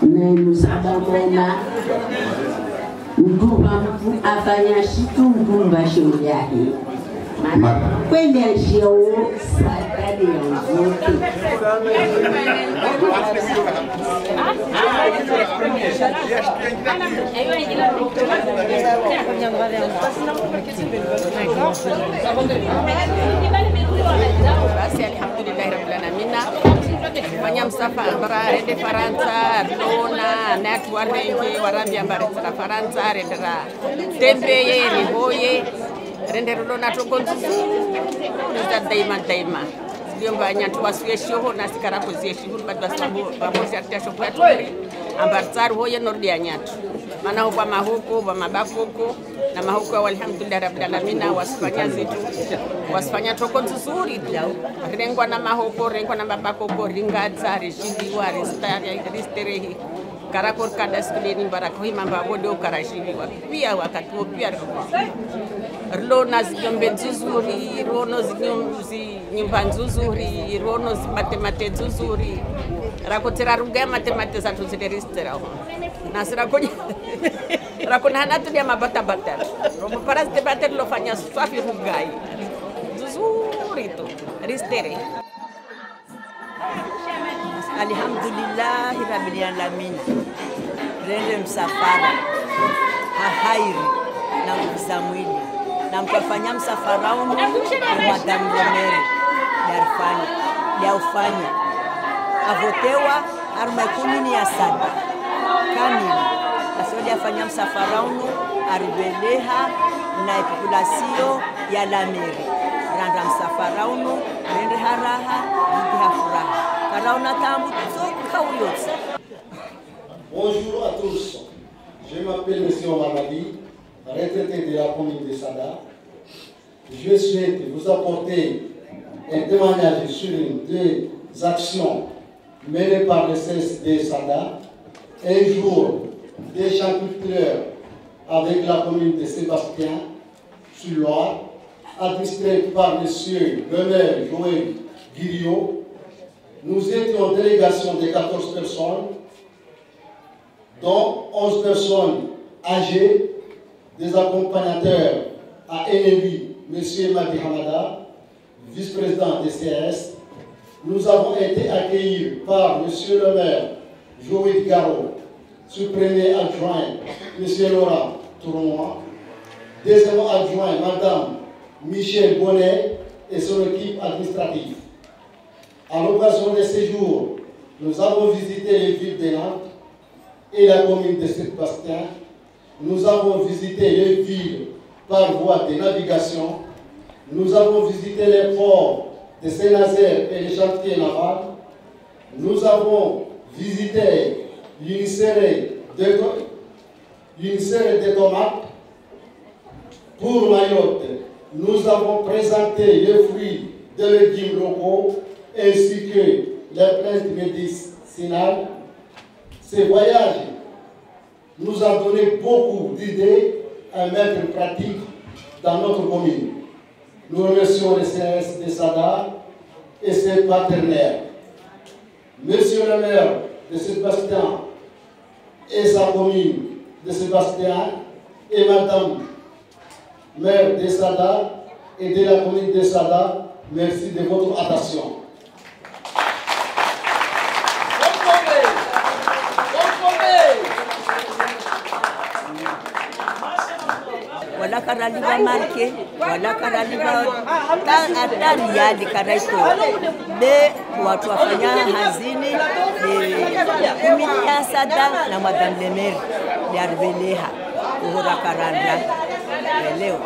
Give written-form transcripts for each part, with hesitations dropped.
Musabamena mtu afanya shitu mtumba shauri yake. Maana kweli anshio sadadi ya mzote. Basi alhamdulillah rabbil alamin. Fanya msafara rende Faransa Lona network wengi warambi ambari tsara Faransa rendera tembeye riboye rende Lona tokonzuzu daima ndio mbanya tuwasuye shoho na sikara kuzie shihuru badwa sababu pamoja atasho kwa turi ambari tsara hoye nordi ya nyatu maana huko mahoko wa mabakoko na mahoko alhamdulillah rabbil alamin wasifanya zetu wasifanya tokonzuzuri tu rengwa na mahoko rengwa na mabakoko ringadza rishidiwa risterehi karakor kada skudeni barako himamba bodo karashidiwa pia wakati pia Lona zigombe nzuzuri rono nyumba nzuzuri rono matemate nzuzuri rakotera ruga matemate za tuziristera nasira kwenye rakona hanatu dia mabata romo paras debater lo fanya swafi rugai nzuzuri to ristere. Alhamdulillah rabbil alamin. Rende msafara hahairi na nguvu mwili na mtafanya msafara huu Madam Romero ufanya avotewa arumekuni ya sada kamili asodi afanya msafara huu aribeleha na populasio ya Lameri randa msafara huu rende haraha ndi hafuraha karaona tambu toka uyotse. Bonjour à tous, je m'appelle M. Omar-Madi, retraité de la commune de Sada. Je souhaite vous apporter un témoignage sur deux actions menées par le CSD Sada. Un jour, des champs culturels avec la commune de Sébastien, sur Loire, administré par M. le maire Joël Guiriot. Nous étions en délégation de 14 personnes, dont 11 personnes âgées, des accompagnateurs à Ennevi, M. Madi Hamada, vice-président des CS. Nous avons été accueillis par M. le maire Joël Garot, premier adjoint M. Laurent Tournois, deuxième adjoint Mme Michel Bonnet et son équipe administrative. À l'occasion de ces jours, nous avons visité les villes de Nantes et la commune de Saint-Bastien. Nous avons visité les villes par voie de navigation. Nous avons visité les ports de Saint-Nazaire et les chantiers navals. Nous avons visité une série de tomates. Pour Mayotte, nous avons présenté les fruits de légumes locaux ainsi que les plantes médicinales. Ces voyages nous ont donné beaucoup d'idées à mettre en pratique dans notre commune. Nous remercions le CS de Sada et ses partenaires. Monsieur le maire de Sébastien et sa commune de Sébastien et Madame maire de Sada et de la commune de Sada, merci de votre attention. Wala karaliba marke, wala karaliba atari yali karaito de watu wafanya hazini de kumini ya Sada na Madame le maire de Arbeleha uhura karanda leo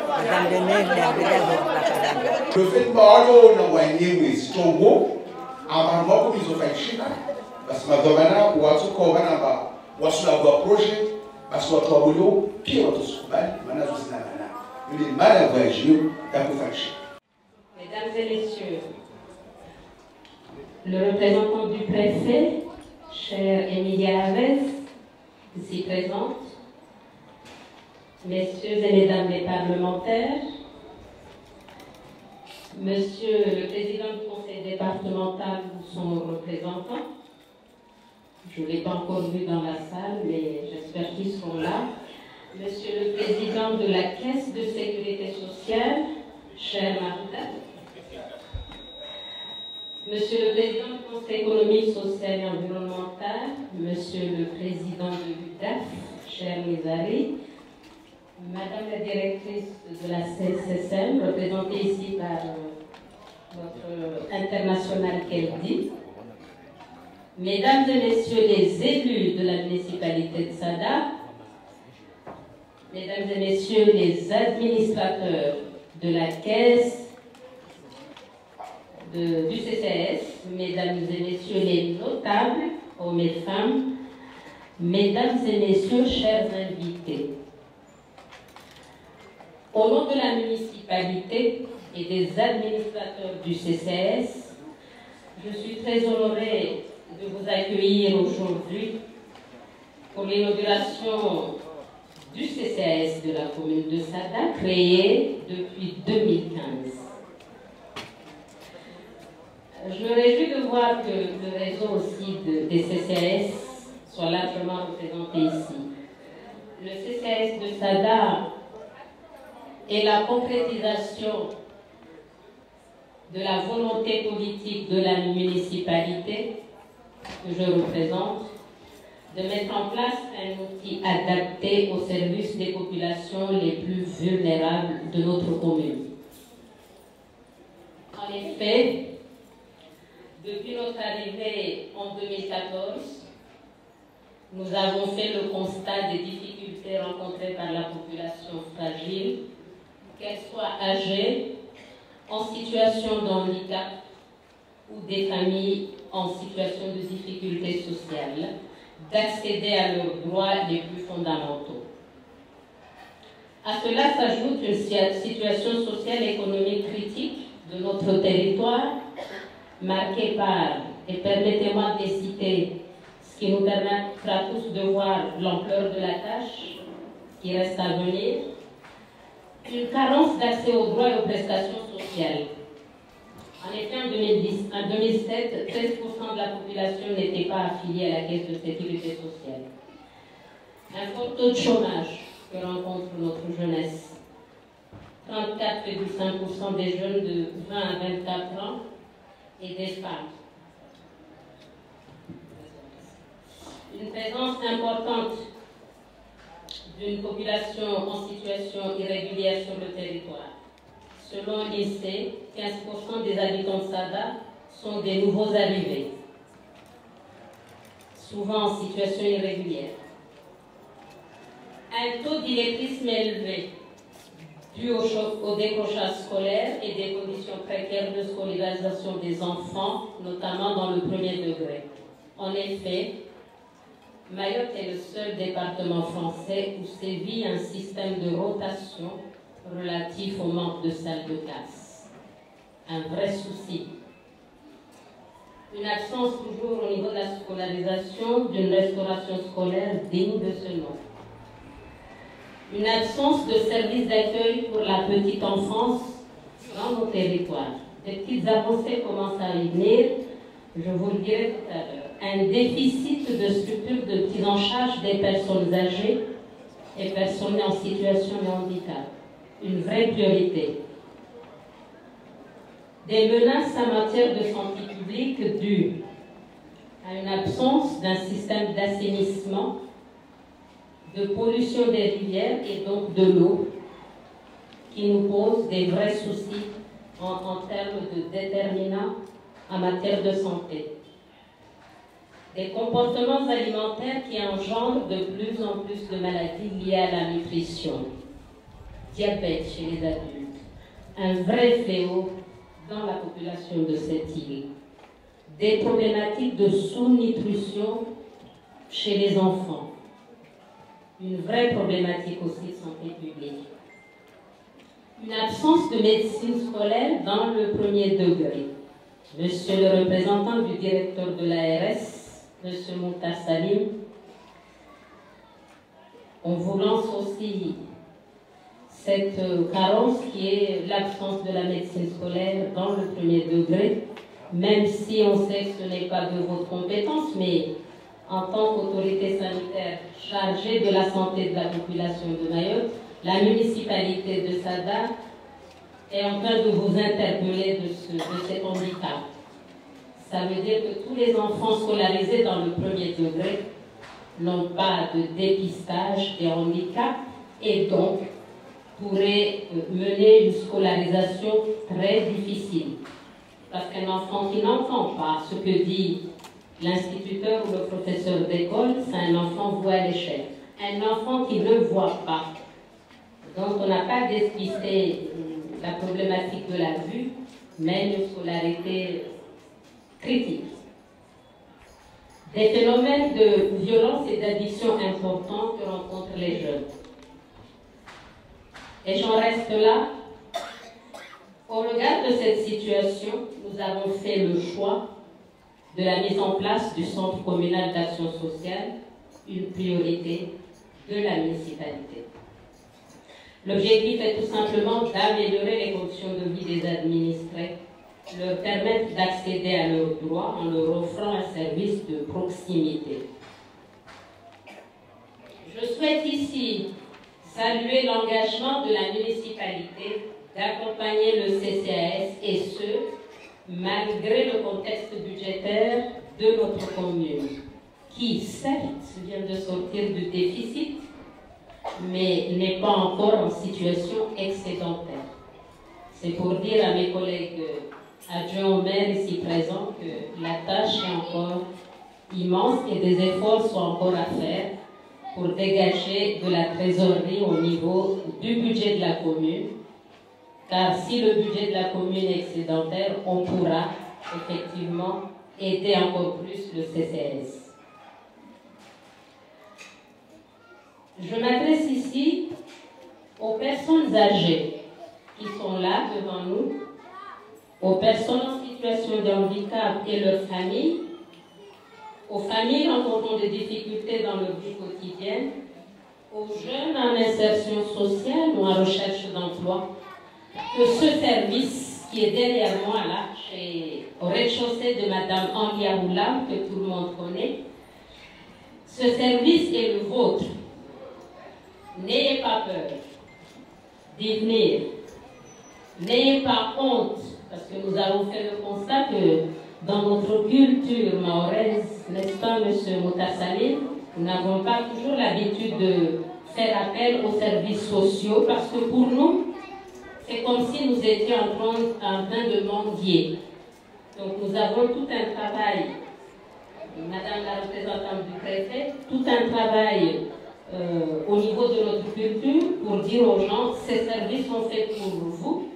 Madame le maire de Arbeleha uhura karanda. Le fait balo na wanyewe stongo amamoko mizofanyishika basi madhamana watu kwa wanamba wasula kwa projet basi watu wabulio pia watusikubali maana zosina maana yule mara ya voyage ya kufanyisha. Mesdames et messieurs, le représentant du préfet, cher Emilia Aves, ici présente, messieurs et mesdames les parlementaires, monsieur le président du conseil départemental ou son représentant, Je ne l'ai pas encore vu dans la salle, mais j'espère qu'ils sont là. Monsieur le Président de la Caisse de Sécurité Sociale, cher Martha. Monsieur le Président du Conseil économique, social et environnemental, Monsieur le Président de l'UDAF, cher Nizari, Madame la Directrice de la CSSM, représentée ici par notre international Keldi, Mesdames et Messieurs les élus de la municipalité de Sada, Mesdames et Messieurs les administrateurs de la Caisse du CCS, Mesdames et Messieurs les notables, hommes et femmes, Mesdames et Messieurs, chers invités. Au nom de la municipalité et des administrateurs du CCS, je suis très honorée de vous accueillir aujourd'hui pour l'inauguration du CCS de la commune de Sada, créé depuis 2015. Je me réjouis de voir que le réseau aussi des CCS soit largement représenté ici. Le CCS de Sada est la concrétisation de la volonté politique de la municipalité que je représente de mettre en place un outil adapté au service des populations les plus vulnérables de notre commune. En effet, depuis notre arrivée en 2014, nous avons fait le constat des difficultés rencontrées par la population fragile, qu'elle soit âgée, en situation de handicap ou des familles en situation de difficulté sociale, d'accéder à leurs droits les plus fondamentaux. À cela s'ajoute une situation sociale et économique critique de notre territoire, marquée par, et permettez-moi de les citer, ce qui nous permettra tous de voir l'ampleur de la tâche qui reste à venir, une carence d'accès aux droits et aux prestations sociales. En effet, en 2007, 13% de la population n'était pas affiliée à la Caisse de Sécurité sociale. Un fort taux de chômage que rencontre notre jeunesse. 34,5% des jeunes de 20 à 24 ans et des femmes. Une présence importante d'une population en situation irrégulière sur le territoire. Selon l'INSEE, 15% des habitants de Sada sont des nouveaux arrivés, souvent en situation irrégulière. Un taux d'illettrisme élevé, dû au décrochage scolaire et des conditions précaires de scolarisation des enfants, notamment dans le premier degré. En effet, Mayotte est le seul département français où sévit un système de rotation relatif au manque de salles de classe. Un vrai souci. Une absence toujours au niveau de la scolarisation d'une restauration scolaire digne de ce nom. Une absence de services d'accueil pour la petite enfance dans nos territoires. Des petites avancées commencent à y venir, je vous le dirai tout à l'heure. Un déficit de structures de prise en charge des personnes âgées et personnes en situation de handicap. Une vraie priorité. Des menaces en matière de santé publique dues à une absence d'un système d'assainissement, de pollution des rivières et donc de l'eau, qui nous pose des vrais soucis en termes de déterminants en matière de santé. Des comportements alimentaires qui engendrent de plus en plus de maladies liées à la nutrition. Diabète chez les adultes, un vrai fléau dans la population de cette île. Des problématiques de sous-nutrition chez les enfants. Une vraie problématique aussi de santé publique. Une absence de médecine scolaire dans le premier degré. Monsieur le représentant du directeur de l'ARS, Monsieur Mokhtar Salim, on vous lance aussi cette carence qui est l'absence de la médecine scolaire dans le premier degré, même si on sait que ce n'est pas de votre compétence, mais en tant qu'autorité sanitaire chargée de la santé de la population de Mayotte, la municipalité de Sada est en train de vous interpeller de cet handicap. Ça veut dire que tous les enfants scolarisés dans le premier degré n'ont pas de dépistage des handicaps et donc pourraient mener une scolarisation très difficile. Parce qu'un enfant qui n'entend pas ce que dit l'instituteur ou le professeur d'école, c'est un enfant voué à l'échec. Un enfant qui ne voit pas, donc on n'a pas dépisté la problématique de la vue, mais une scolarité critique. Des phénomènes de violence et d'addiction importants que rencontrent les jeunes. Et j'en reste là. Au regard de cette situation, nous avons fait le choix de la mise en place du Centre communal d'action sociale, une priorité de la municipalité. L'objectif est tout simplement d'améliorer les conditions de vie des administrés, leur permettre d'accéder à leurs droits en leur offrant un service de proximité. Je souhaite ici saluer l'engagement de la municipalité d'accompagner le CCAS et ce, malgré le contexte budgétaire de notre commune, qui certes vient de sortir du déficit, mais n'est pas encore en situation excédentaire. C'est pour dire à mes collègues adjoints au maire ici présents que la tâche est encore immense et des efforts sont encore à faire pour dégager de la trésorerie au niveau du budget de la commune. Car si le budget de la commune est excédentaire, on pourra effectivement aider encore plus le CCAS. Je m'adresse ici aux personnes âgées qui sont là devant nous, aux personnes en situation de handicap et leurs familles, aux familles rencontrant des difficultés dans leur vie quotidienne, aux jeunes en insertion sociale ou en recherche d'emploi, que ce service qui est derrière moi là, au rez-de-chaussée de Madame Anlia Roulam, que tout le monde connaît, ce service est le vôtre. N'ayez pas peur d'y venir. N'ayez pas honte, parce que nous avons fait le constat que dans notre culture mahoraise, n'est-ce pas, M. Moutasalim, nous n'avons pas toujours l'habitude de faire appel aux services sociaux, parce que pour nous, c'est comme si nous étions en train de mendier. Donc nous avons tout un travail, Madame la représentante du préfet, tout un travail au niveau de notre culture pour dire aux gens, ces services sont faits pour vous.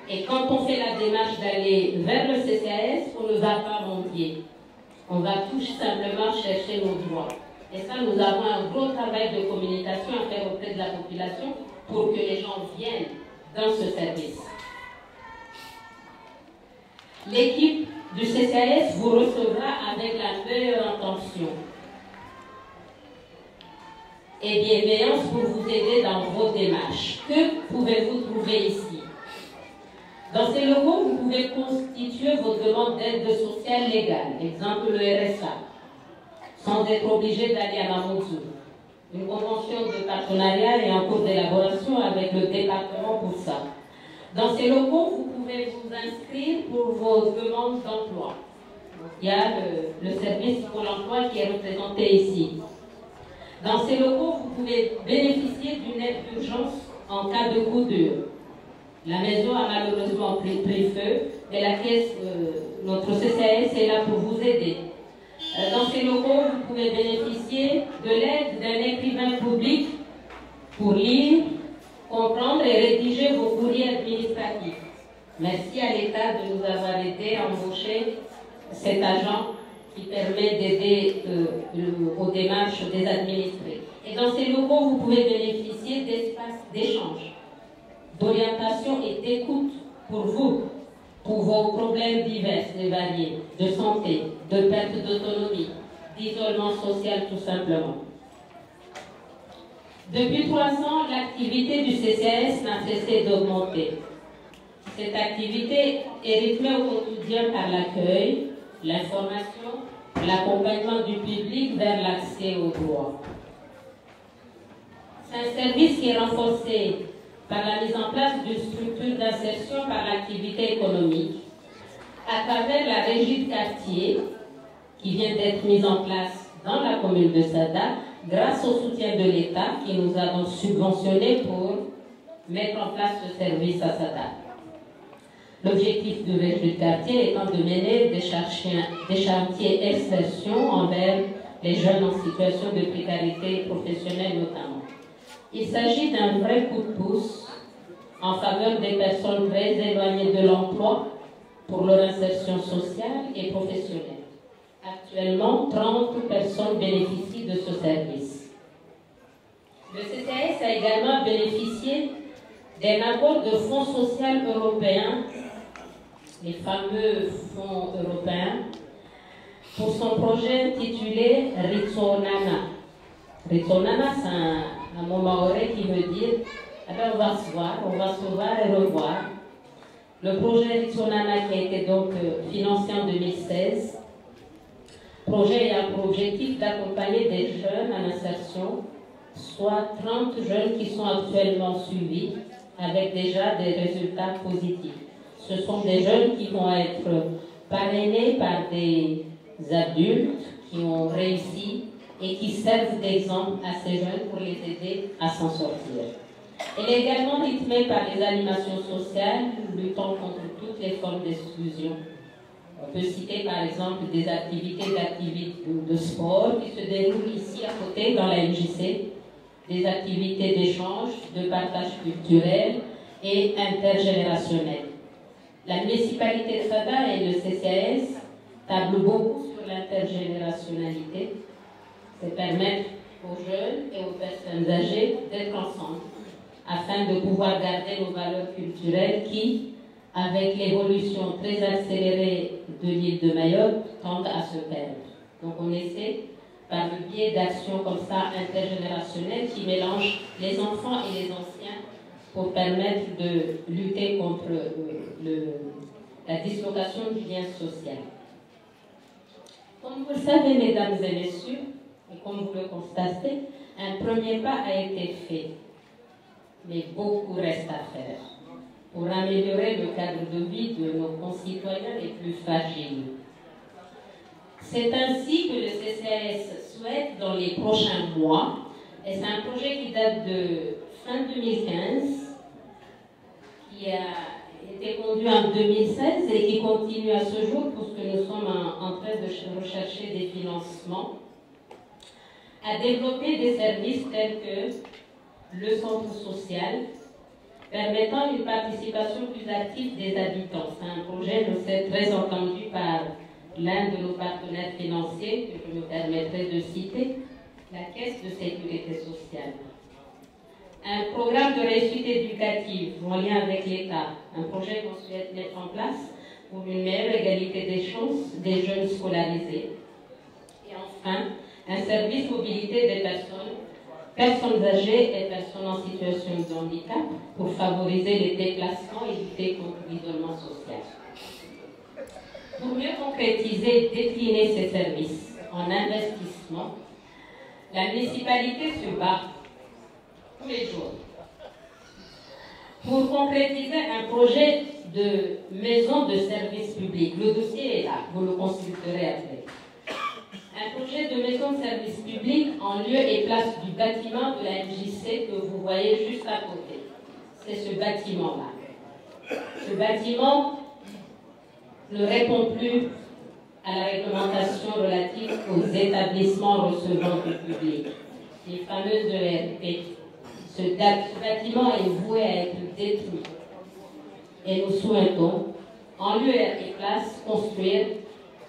Et quand on fait la démarche d'aller vers le CCAS, on ne va pas mendier. On va tout simplement chercher nos droits. Et ça, nous avons un gros travail de communication à faire auprès de la population pour que les gens viennent dans ce service. L'équipe du CCAS vous recevra avec la meilleure intention et bienveillance pour vous aider dans vos démarches. Que pouvez-vous trouver ici? Dans ces locaux, vous pouvez constituer vos demandes d'aide sociale légale, exemple le RSA, sans être obligé d'aller à Mamoudzou. Une convention de partenariat est en cours d'élaboration avec le département pour ça. Dans ces locaux, vous pouvez vous inscrire pour vos demandes d'emploi. Il y a le service pour l'emploi qui est représenté ici. Dans ces locaux, vous pouvez bénéficier d'une aide d'urgence en cas de coup dur. La maison a malheureusement pris feu, mais la caisse, notre CCAS est là pour vous aider. Dans ces locaux, vous pouvez bénéficier de l'aide d'un écrivain public pour lire, comprendre et rédiger vos courriers administratifs. Merci à l'État de nous avoir aidé à embaucher cet agent qui permet d'aider aux démarches des administrés. Et dans ces locaux, vous pouvez bénéficier d'espaces d'échange, d'orientation et d'écoute pour vous, pour vos problèmes divers et variés, de santé, de perte d'autonomie, d'isolement social tout simplement. Depuis 3 ans, l'activité du CCAS n'a cessé d'augmenter. Cette activité est rythmée au quotidien par l'accueil, l'information, l'accompagnement du public vers l'accès aux droits. C'est un service qui est renforcé par la mise en place d'une structure d'insertion par l'activité économique à travers la régie de quartier qui vient d'être mise en place dans la commune de Sada grâce au soutien de l'État qui nous avons subventionné pour mettre en place ce service à Sada. L'objectif de régie de quartier étant de mener des chantiers expression envers les jeunes en situation de précarité professionnelle notamment. Il s'agit d'un vrai coup de pouce en faveur des personnes très éloignées de l'emploi pour leur insertion sociale et professionnelle. Actuellement, 30 personnes bénéficient de ce service. Le CCAS a également bénéficié d'un accord de fonds social européen, les fameux fonds européens, pour son projet intitulé Ritsonana. Ritsonana, c'est un mot maoré qui veut dire on va se voir et revoir. Le projet Ritsonana qui a été donc financé en 2016, projet a pour objectif d'accompagner des jeunes en insertion, soit 30 jeunes qui sont actuellement suivis avec déjà des résultats positifs. Ce sont des jeunes qui vont être parrainés par des adultes qui ont réussi et qui servent d'exemple à ces jeunes pour les aider à s'en sortir. Elle est également rythmée par les animations sociales luttant contre toutes les formes d'exclusion. On peut citer par exemple des activités de sport qui se déroulent ici à côté dans la MJC, des activités d'échange, de partage culturel et intergénérationnel. La municipalité de Sada et le CCAS tablent beaucoup sur l'intergénérationnalité. C'est permettre aux jeunes et aux personnes âgées d'être ensemble afin de pouvoir garder nos valeurs culturelles qui, avec l'évolution très accélérée de l'île de Mayotte, tendent à se perdre. Donc on essaie, par le biais d'actions comme ça intergénérationnelles qui mélangent les enfants et les anciens pour permettre de lutter contre la dislocation du lien social. Comme vous le savez, mesdames et messieurs, et comme vous le constatez, un premier pas a été fait, mais beaucoup reste à faire pour améliorer le cadre de vie de nos concitoyens les plus fragiles. C'est ainsi que le CCAS souhaite, dans les prochains mois, et c'est un projet qui date de fin 2015, qui a été conduit en 2016 et qui continue à ce jour, puisque nous sommes en train de rechercher des financements, à développer des services tels que le centre social, permettant une participation plus active des habitants. C'est un projet, je sais, très entendu par l'un de nos partenaires financiers, que je me permettrai de citer, la Caisse de sécurité sociale. Un programme de réussite éducative en lien avec l'État, un projet qu'on souhaite mettre en place pour une meilleure égalité des chances des jeunes scolarisés. Et enfin, un service mobilité des personnes âgées et personnes en situation de handicap pour favoriser les déplacements et lutter contre l'isolement social. Pour mieux concrétiser et décliner ces services en investissement, la municipalité se bat tous les jours pour concrétiser un projet de maison de service public. Le dossier est là, vous le consulterez après. Un projet de maison de service public en lieu et place du bâtiment de la MJC que vous voyez juste à côté. C'est ce bâtiment-là. Ce bâtiment ne répond plus à la réglementation relative aux établissements recevant du public, les fameuses ERP. Ce bâtiment est voué à être détruit. Et nous souhaitons, en lieu et place, construire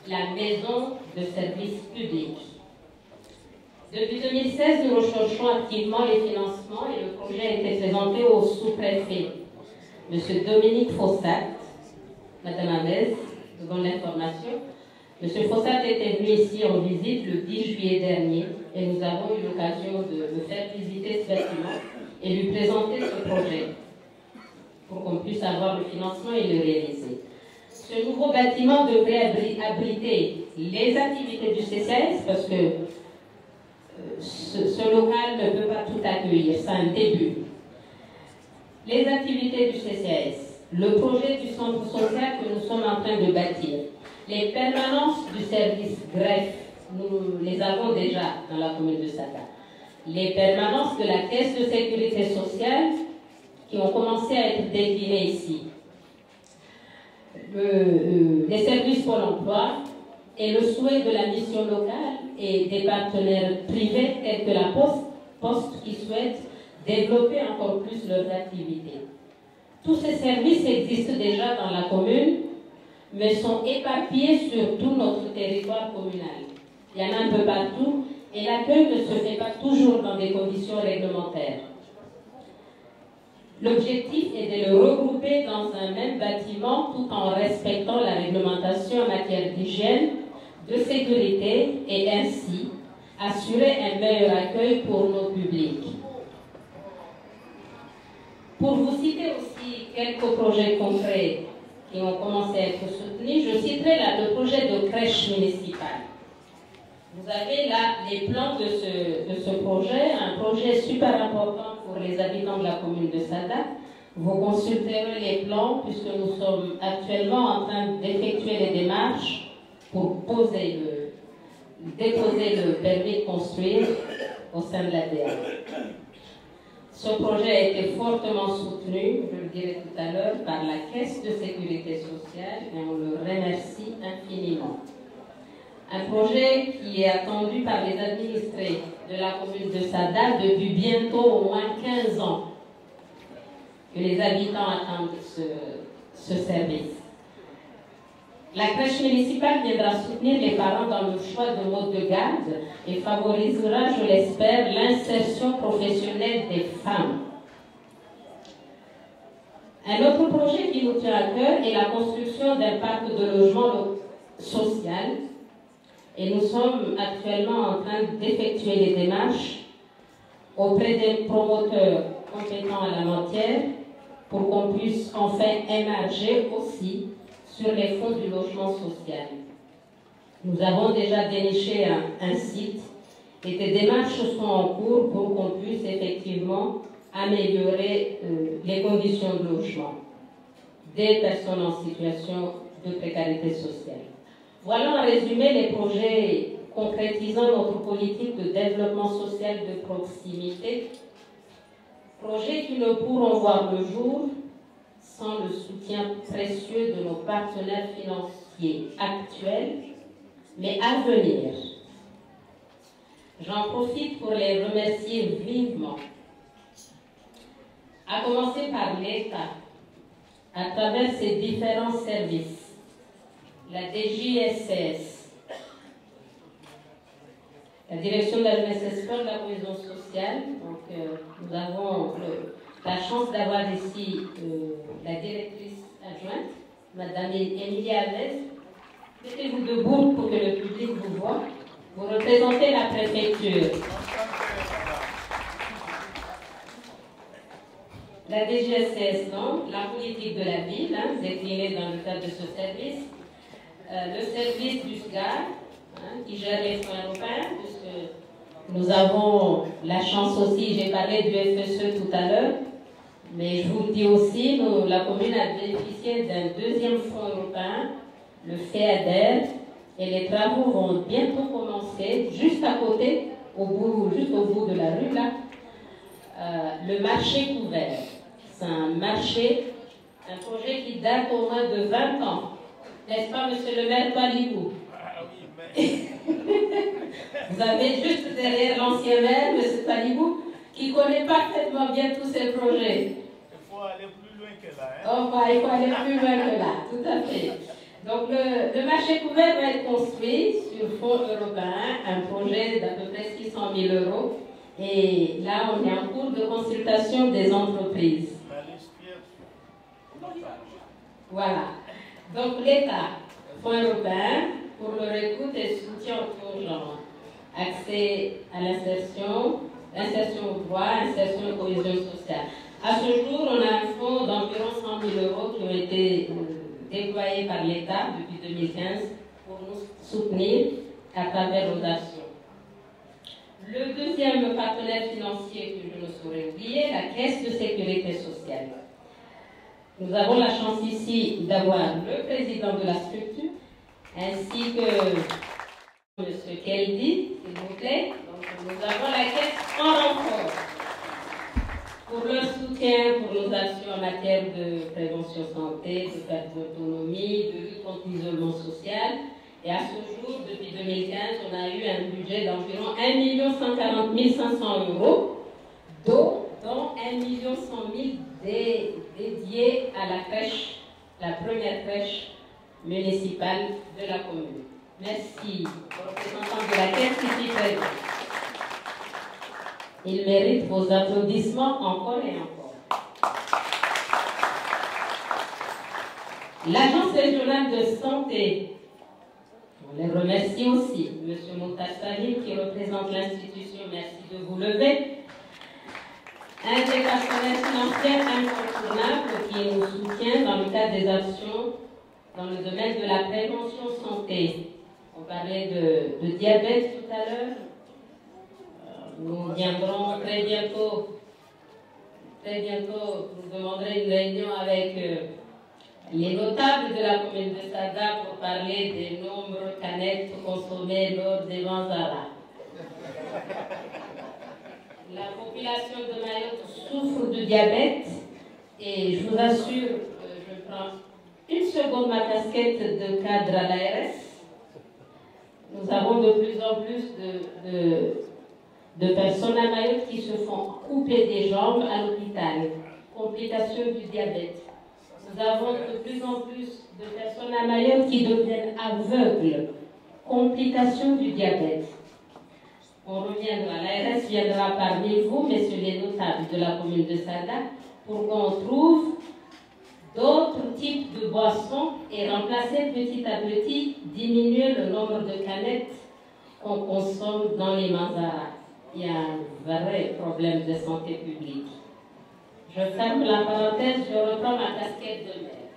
la maison de service public. Depuis 2016, nous recherchons activement les financements et le projet a été présenté au sous-préfet, M. Dominique Fossat, Madame Amès, de bonne information. M. Fossat était venu ici en visite le 10 juillet dernier et nous avons eu l'occasion de me faire visiter ce bâtiment et lui présenter ce projet pour qu'on puisse avoir le financement et le réaliser. Ce nouveau bâtiment devrait abriter les activités du CCAS parce que ce local ne peut pas tout accueillir, c'est un début. Les activités du CCAS, le projet du centre social que nous sommes en train de bâtir, les permanences du service greffe, nous les avons déjà dans la commune de Sada. Les permanences de la Caisse de sécurité sociale qui ont commencé à être déclinées ici. Les services pour l'emploi et le souhait de la mission locale et des partenaires privés tels que la Poste qui souhaitent développer encore plus leurs activités. Tous ces services existent déjà dans la commune, mais sont éparpillés sur tout notre territoire communal. Il y en a un peu partout et l'accueil ne se fait pas toujours dans des conditions réglementaires. L'objectif est de le regrouper dans un même bâtiment tout en respectant la réglementation en matière d'hygiène, de sécurité et ainsi assurer un meilleur accueil pour nos publics. Pour vous citer aussi quelques projets concrets qui ont commencé à être soutenus, je citerai là le projet de crèche municipale. Vous avez là les plans de ce projet, un projet super important pour les habitants de la commune de Sada. Vous consulterez les plans puisque nous sommes actuellement en train d'effectuer les démarches pour déposer le permis de construire au sein de l'ADA. Ce projet a été fortement soutenu, je le dirai tout à l'heure, par la Caisse de sécurité sociale et on le remercie infiniment. Un projet qui est attendu par les administrés de la commune de Sada depuis bientôt au moins 15 ans que les habitants attendent ce service. La crèche municipale viendra soutenir les parents dans le choix de mode de garde et favorisera, je l'espère, l'insertion professionnelle des femmes. Un autre projet qui nous tient à cœur est la construction d'un parc de logement social. Et nous sommes actuellement en train d'effectuer les démarches auprès des promoteurs compétents à la matière pour qu'on puisse enfin émerger aussi sur les fonds du logement social. Nous avons déjà déniché un site et des démarches sont en cours pour qu'on puisse effectivement améliorer les conditions de logement des personnes en situation de précarité sociale. Voilà en résumé les projets concrétisant notre politique de développement social de proximité, projets qui ne pourront voir le jour sans le soutien précieux de nos partenaires financiers actuels, mais à venir. J'en profite pour les remercier vivement, à commencer par l'État, à travers ses différents services. La DJSS, la direction de la jeunesse et sport, de la cohésion sociale. Donc, nous avons la chance d'avoir ici la directrice adjointe, Madame Émilie Alves. Mettez-vous debout pour que le public vous voit. Vous représentez la préfecture. La DGSS, donc, la politique de la ville, déclinée dans le cadre de ce service. Le service du SGAR, qui gère les fonds européens, puisque nous avons la chance aussi, j'ai parlé du FSE tout à l'heure, mais je vous le dis aussi, la commune a bénéficié d'un deuxième fonds européen, le FEADER, et les travaux vont bientôt commencer, juste à côté, juste au bout de la rue, là, le marché couvert. C'est un marché, un projet qui date au moins de 20 ans. N'est-ce pas, monsieur le maire Palibou? Vous avez juste derrière l'ancien maire, monsieur Palibou, qui connaît parfaitement bien tous ces projets. Il faut aller plus loin que là. Il faut aller plus loin que là, tout à fait. Donc, le marché couvert va être construit sur fonds européens, un projet d'à peu près 600 000 €. Et là, on est en cours de consultation des entreprises. Voilà. Donc l'État, fonds européen, pour leur écoute et soutien aux gens, accès à l'insertion au droit, insertion et cohésion sociale. À ce jour, on a un fonds d'environ 100 000 € qui ont été déployés par l'État depuis 2015 pour nous soutenir à travers nos actions. Le deuxième partenaire financier que je ne saurais oublier, la Caisse de sécurité sociale. Nous avons la chance ici d'avoir le président de la structure, ainsi que M. Keldi, s'il vous plaît. Donc, nous avons la Caisse en renfort pour leur soutien, pour nos actions en matière de prévention santé, de perte d'autonomie, de lutte contre l'isolement social. Et à ce jour, depuis 2015, on a eu un budget d'environ 1 140 500 €, dont 1 100 000 dédiés à la crèche, la première crèche municipale de la commune. Merci aux représentants de la Caisse ici présents. Ils méritent vos applaudissements encore et encore. L'Agence régionale de santé, on les remercie aussi. M. Moutassali, qui représente l'institution, merci de vous lever. Un des partenaires financiers incontournables qui nous soutient dans le cadre des actions dans le domaine de la prévention santé. On parlait de diabète tout à l'heure. Nous viendrons très bientôt, nous demanderons une réunion avec les notables de la commune de Sada pour parler des nombreuses canettes consommées lors des Manzara. La population de Mayotte souffre de diabète et je vous assure que je prends une seconde ma casquette de cadre à l'ARS. Nous avons de plus en plus de personnes à Mayotte qui se font couper des jambes à l'hôpital. Complications du diabète. Nous avons de plus en plus de personnes à Mayotte qui deviennent aveugles. Complications du diabète. On reviendra, l'ARS viendra parmi vous, messieurs les notables de la commune de Sada, pour qu'on trouve d'autres types de boissons et remplacer petit à petit, diminuer le nombre de canettes qu'on consomme dans les Manzara. Il y a un vrai problème de santé publique. Je ferme la parenthèse, je reprends ma casquette de maire.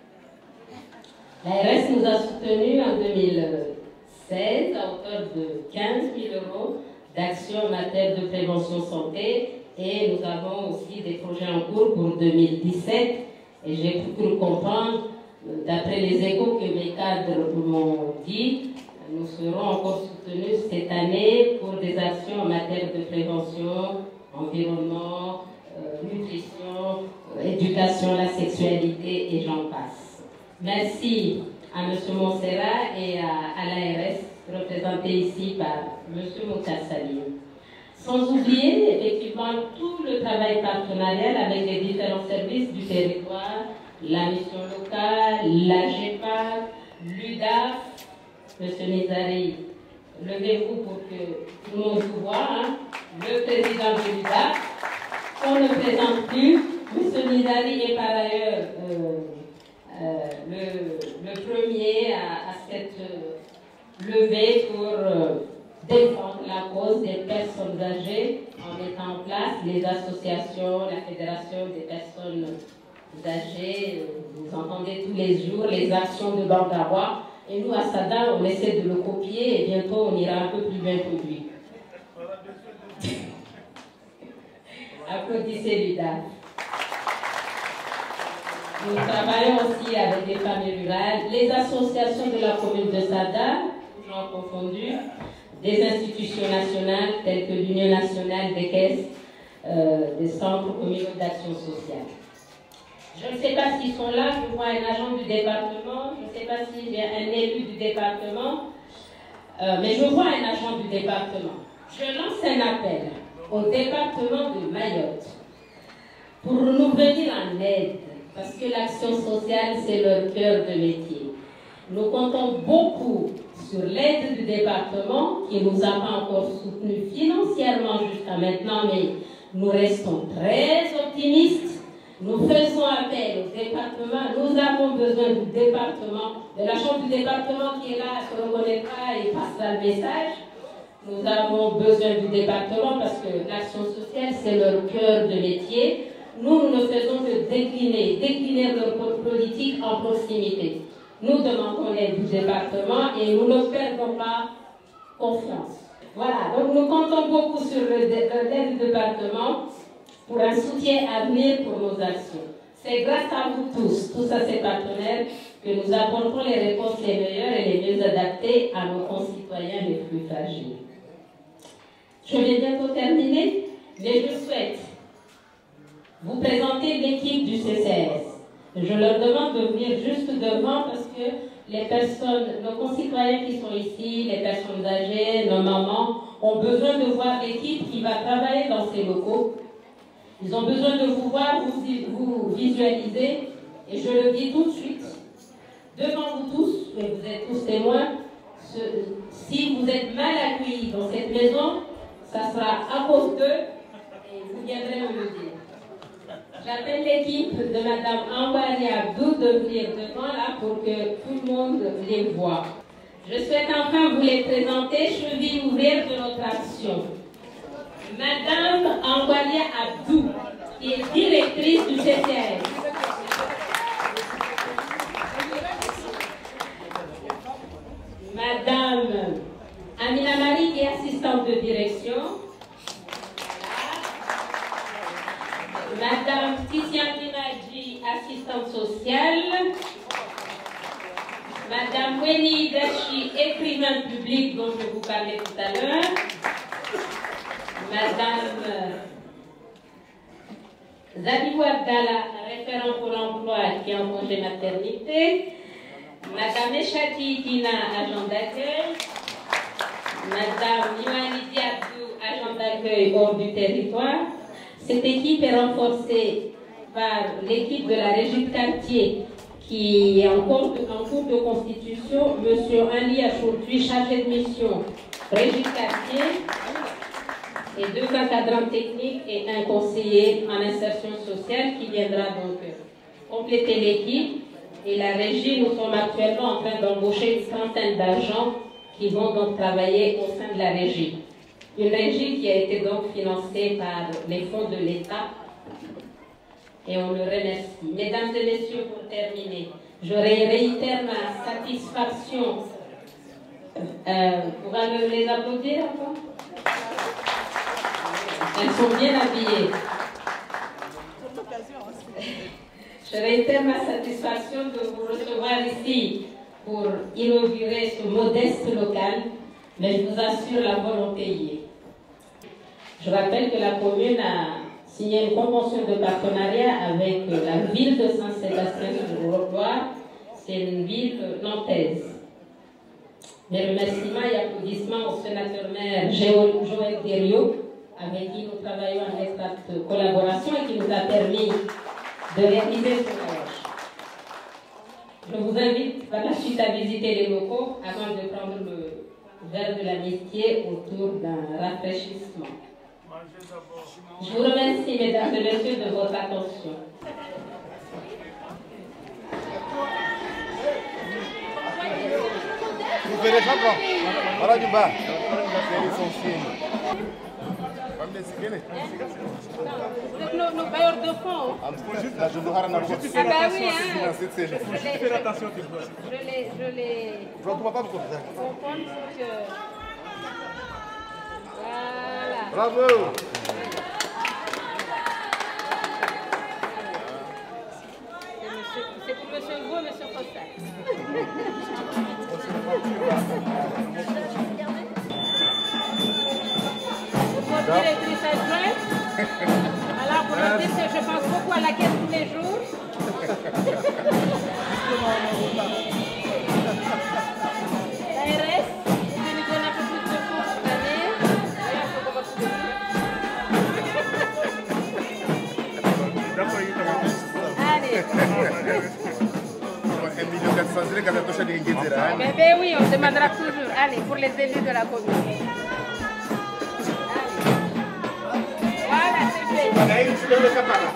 L'ARS nous a soutenus en 2016 à hauteur de 15 000 € d'actions en matière de prévention santé et nous avons aussi des projets en cours pour 2017 et j'ai cru comprendre, d'après les échos que mes cadres m'ont dit, nous serons encore soutenus cette année pour des actions en matière de prévention, environnement, nutrition, éducation, la sexualité et j'en passe. Merci à M. Montserrat et à l'ARS, représenté ici par M. Moutassali. Sans oublier effectivement tout le travail partenarial avec les différents services du territoire, la mission locale, la GEPA, l'UDAF. M. Nizari, levez-vous pour que tout le monde vous voit, hein. Le président de l'UDAF, qu'on ne présente plus. M. Nizari est par ailleurs le premier à cette levée pour défendre la cause des personnes âgées en mettant en place les associations, la fédération des personnes âgées. Vous entendez tous les jours les actions de Bangawa. Et nous, à Sada, on essaie de le copier et bientôt on ira un peu plus loin que lui. Applaudissez l'UDAF. Nous travaillons aussi avec des familles rurales, les associations de la commune de Sada, toujours confondues, des institutions nationales telles que l'Union nationale des caisses, des centres communaux d'action sociale. Je ne sais pas s'ils sont là, je vois un agent du département, je ne sais pas s'il y a un élu du département, mais je vois un agent du département. Je lance un appel au département de Mayotte pour nous venir en aide, parce que l'action sociale, c'est leur cœur de métier. Nous comptons beaucoup sur l'aide du département, qui ne nous a pas encore soutenus financièrement jusqu'à maintenant, mais nous restons très optimistes. Nous faisons appel au département, nous avons besoin du département, de la chambre du département qui est là, se reconnaîtra et passera le message. Nous avons besoin du département parce que l'action sociale, c'est leur cœur de métier. Nous ne faisons que décliner leur politique en proximité. Nous demandons l'aide du département et nous ne perdons pas confiance. Voilà, donc nous comptons beaucoup sur l'aide du département pour un soutien à venir pour nos actions. C'est grâce à vous tous à ces partenaires, que nous apportons les réponses les meilleures et les mieux adaptées à nos concitoyens les plus fragiles. Je vais bientôt terminer, mais je souhaite vous présenter l'équipe du CCS. Je leur demande de venir juste devant parce que les personnes, nos concitoyens qui sont ici, les personnes âgées, nos mamans, ont besoin de voir l'équipe qui va travailler dans ces locaux. Ils ont besoin de vous voir, vous visualiser, et je le dis tout de suite, devant vous tous, et vous êtes tous témoins, si vous êtes mal accueillis dans cette maison, ça sera à cause d'eux, et vous viendrez me le dire. J'appelle l'équipe de Mme Ambali Abdou de venir devant là pour que tout le monde les voit. Je souhaite enfin vous les présenter, cheville ouvrière de notre action. Madame Ambali Abdou, qui est directrice du CCS. Madame Amina Marie, qui est assistante de direction. Madame Tiziane Dinadji, assistante sociale. Madame Weni Dachi, écrivain public dont je vous parlais tout à l'heure. Madame Zabibou Abdallah, référent pour l'emploi qui est en congé maternité. Madame Echati Dina, agent d'accueil. Madame Yoani Diabdou, agent d'accueil hors du territoire. Cette équipe est renforcée par l'équipe de la régie de quartier qui est en cours de constitution. Monsieur Ali Achourtui, chargé de mission, régie de quartier, et 2 encadrants techniques et un conseiller en insertion sociale qui viendra donc compléter l'équipe. Et la régie, nous sommes actuellement en train d'embaucher une trentaine d'agents qui vont donc travailler au sein de la régie. Une régie qui a été donc financée par les fonds de l'État et on le remercie. Mesdames et messieurs, pour terminer, je réitère ma satisfaction. On va les applaudir encore. Elles sont bien habillées. Je réitère ma satisfaction de vous recevoir ici pour inaugurer ce modeste local, mais je vous assure la volonté y est. Je rappelle que la commune a signé une convention de partenariat avec la ville de Saint-Sébastien-sur-Loire. C'est une ville nantaise. Mes remerciements et applaudissements au sénateur-maire Joël Guerriot, avec qui nous travaillons en étroite collaboration et qui nous a permis de réaliser ce voyage. Je vous invite par la suite à visiter les locaux avant de prendre le verre de l'amitié autour d'un rafraîchissement. Je vous remercie, mesdames et messieurs, de votre attention. Vous verrez pas. Voilà du bas. Vous êtes nos bailleurs de fonds. Ah bah oui, hein. Il faut faire attention. Je les comprends pas beaucoup. comprends que... Voilà. Bravo. C'est pour monsieur Hugo, monsieur Costa. Votre directrice adjointe. Alors, pour le dire que je pense beaucoup à la caisse tous les jours. L'ARS, vous nous donne un peu plus de cours cette année. Allez. 1,4 million. Ben oui, on demandera toujours. Allez, pour les élus de la commune. Voilà, c'est fait. Voilà, il faut le capara.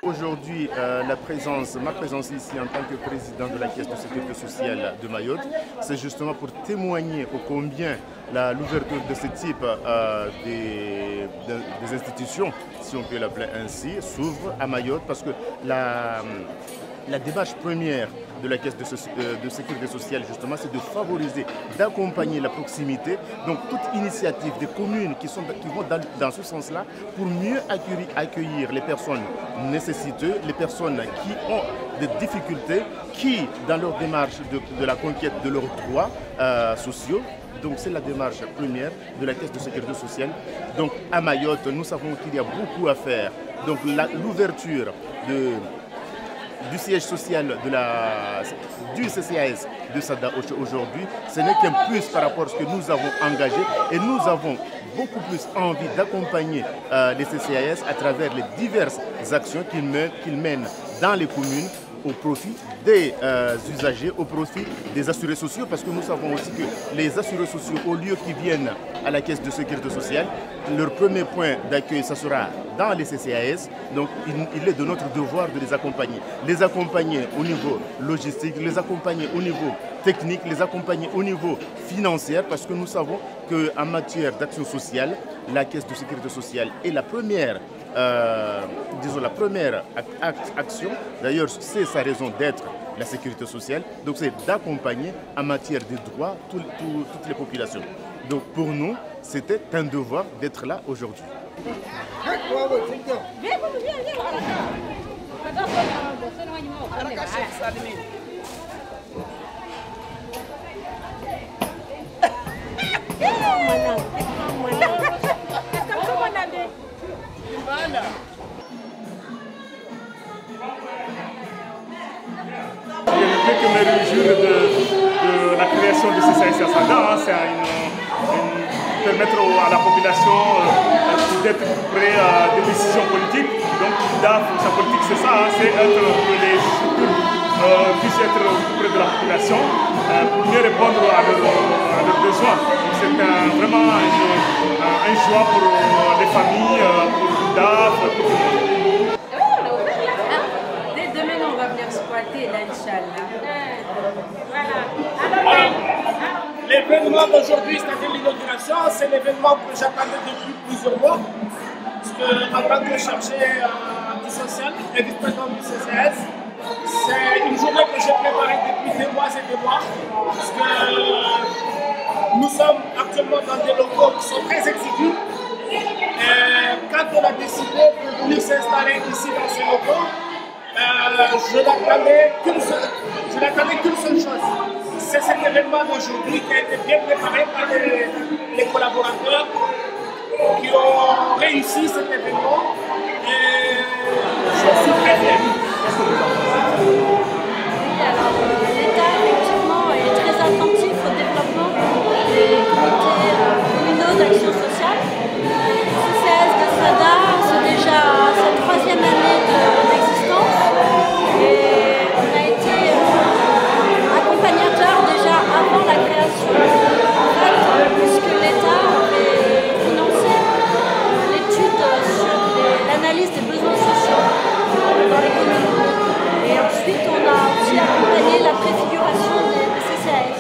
Aujourd'hui, ma présence ici en tant que président de la Caisse de sécurité sociale de Mayotte, c'est justement pour témoigner au combien l'ouverture de ce type des institutions, si on peut l'appeler ainsi, s'ouvre à Mayotte, parce que la démarche première de la Caisse de sécurité sociale, justement, c'est de favoriser, d'accompagner la proximité. Donc, toute initiative des communes qui vont dans ce sens-là pour mieux accueillir les personnes nécessiteuses, les personnes qui ont des difficultés, qui, dans leur démarche de la conquête de leurs droits sociaux, donc c'est la démarche première de la Caisse de sécurité sociale. Donc, à Mayotte, nous savons qu'il y a beaucoup à faire. Donc, l'ouverture du siège social du CCAS de Sada aujourd'hui, ce n'est qu'un plus par rapport à ce que nous avons engagé, et nous avons beaucoup plus envie d'accompagner les CCAS à travers les diverses actions qu'ils mènent dans les communes au profit des usagers, au profit des assurés sociaux, parce que nous savons aussi que les assurés sociaux, au lieu qu'ils viennent à la Caisse de sécurité sociale, leur premier point d'accueil, ça sera dans les CCAS. Donc il est de notre devoir de les accompagner au niveau logistique, les accompagner au niveau technique, les accompagner au niveau financier, parce que nous savons qu'en matière d'action sociale, la Caisse de sécurité sociale est la première action, d'ailleurs c'est sa raison d'être, la sécurité sociale, donc c'est d'accompagner en matière de droits toutes les populations. Donc pour nous, c'était un devoir d'être là aujourd'hui. Je ne peux que me réjouir de la création de CCAS à Sada. C'est permettre à la population d'être plus près des décisions politiques. Donc sa politique c'est ça, c'est que les structures puissent être plus près de la population pour mieux répondre à leurs besoins. C'est vraiment un choix pour les familles, pour DAF, pour tout le monde. Dès demain, on va venir squatter là, Inch'Allah. Voilà. L'événement d'aujourd'hui, c'est-à-dire l'inauguration, c'est l'événement que j'attendais depuis plusieurs mois. Parce que, en tant que chargé du social et vice-président du CCS, c'est une journée que j'ai préparée depuis des mois et des mois. Parce que nous sommes actuellement dans des locaux qui sont très exigus. Quand on a décidé de venir s'installer ici dans ces locaux, je n'attendais qu'une seule chose. C'est cet événement d'aujourd'hui qui a été bien préparé par les collaborateurs qui ont réussi cet événement. Et je suis très fier. Alors, l'État, effectivement, est très attentif au développement des comités communaux d'action sociale. Le CCAS de Sada, c'est déjà sa 3e année d'existence. Et on a été accompagnateur déjà avant la création. En fait, puisque l'État avait financé l'étude sur l'analyse des besoins sociaux dans les communes. Et ensuite, on a aussi accompagné la préfiguration des CCAS.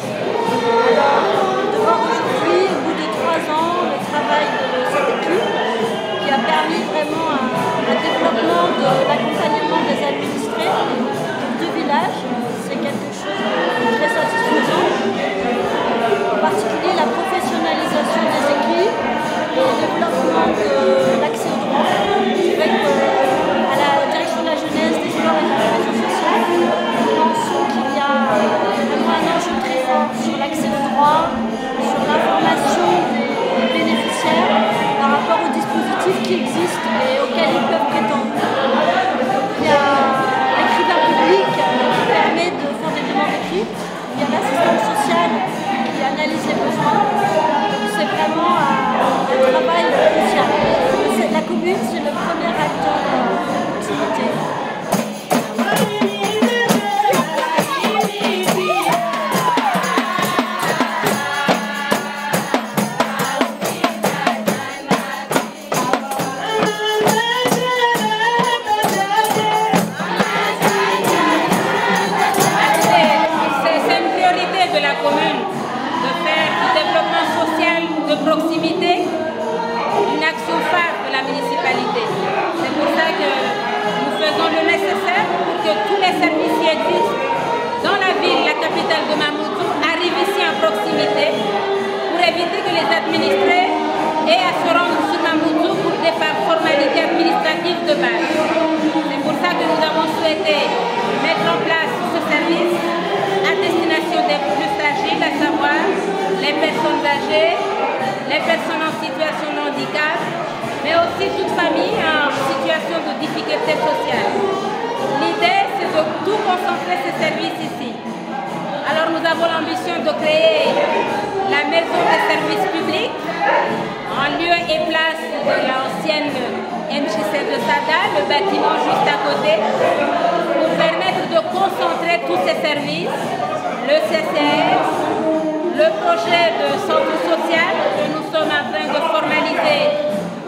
Alors, de voir aujourd'hui, au bout de 3 ans, le travail de cette équipe qui a permis vraiment un développement de l'accompagnement des administrés du village, c'est quelque chose de très satisfaisant. En particulier la professionnalisation des équipes, le développement de l'accès au droit. C'est vrai qu'à la direction de la jeunesse, des sports et de la cohésion sociale, nous pensons qu'il y a vraiment un enjeu très fort sur l'accès au droit, sur l'information des bénéficiaires par rapport aux dispositifs qui existent et auxquels ils peuvent prétendre. Il y a l'écrivain public qui permet de faire des demandes écrites, il y a l'assistante sociale qui analyse les besoins. C'est vraiment un travail crucial. La commune, c'est le premier acteur d'activité. proximité, une action phare de la municipalité. C'est pour ça que nous faisons le nécessaire pour que tous les services qui existent dans la ville, la capitale de Mamoudzou, arrivent ici en proximité pour éviter que les administrés aient à se rendre sur Mamoudzou pour des formalités administratives de base. C'est pour ça que nous avons souhaité mettre en place ce service à destination des plus fragiles, à savoir les personnes âgées, les personnes en situation de handicap, mais aussi toute famille en situation de difficulté sociale. L'idée, c'est de tout concentrer ces services ici. Alors nous avons l'ambition de créer la maison des services publics en lieu et place de l'ancienne MJC de Sada, le bâtiment juste à côté, pour permettre de concentrer tous ces services, le CCS, le projet de centre social que nous sommes en train de formaliser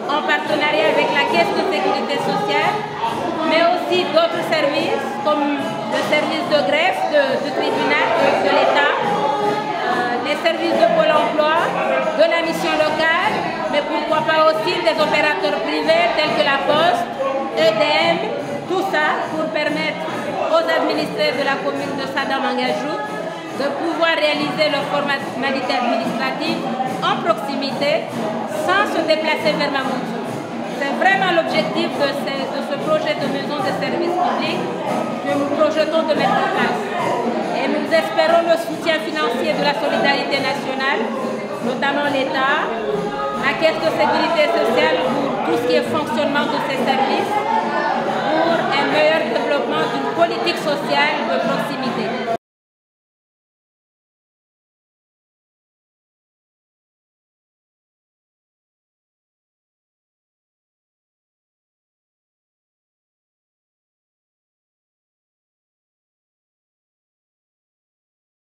en partenariat avec la Caisse de sécurité sociale, mais aussi d'autres services comme le service de greffe du tribunal de l'État, les services de Pôle emploi, de la mission locale, mais pourquoi pas aussi des opérateurs privés tels que la Poste, EDM, tout ça pour permettre aux administrés de la commune de Sada-Mangadjou de pouvoir réaliser leur formalité administrative en proximité sans se déplacer vers Mamoudzou. C'est vraiment l'objectif de ce projet de maison de services publics que nous projetons de mettre en place. Et nous espérons le soutien financier de la solidarité nationale, notamment l'État, la Caisse de sécurité sociale pour tout ce qui est fonctionnement de ces services, pour un meilleur développement d'une politique sociale de proximité.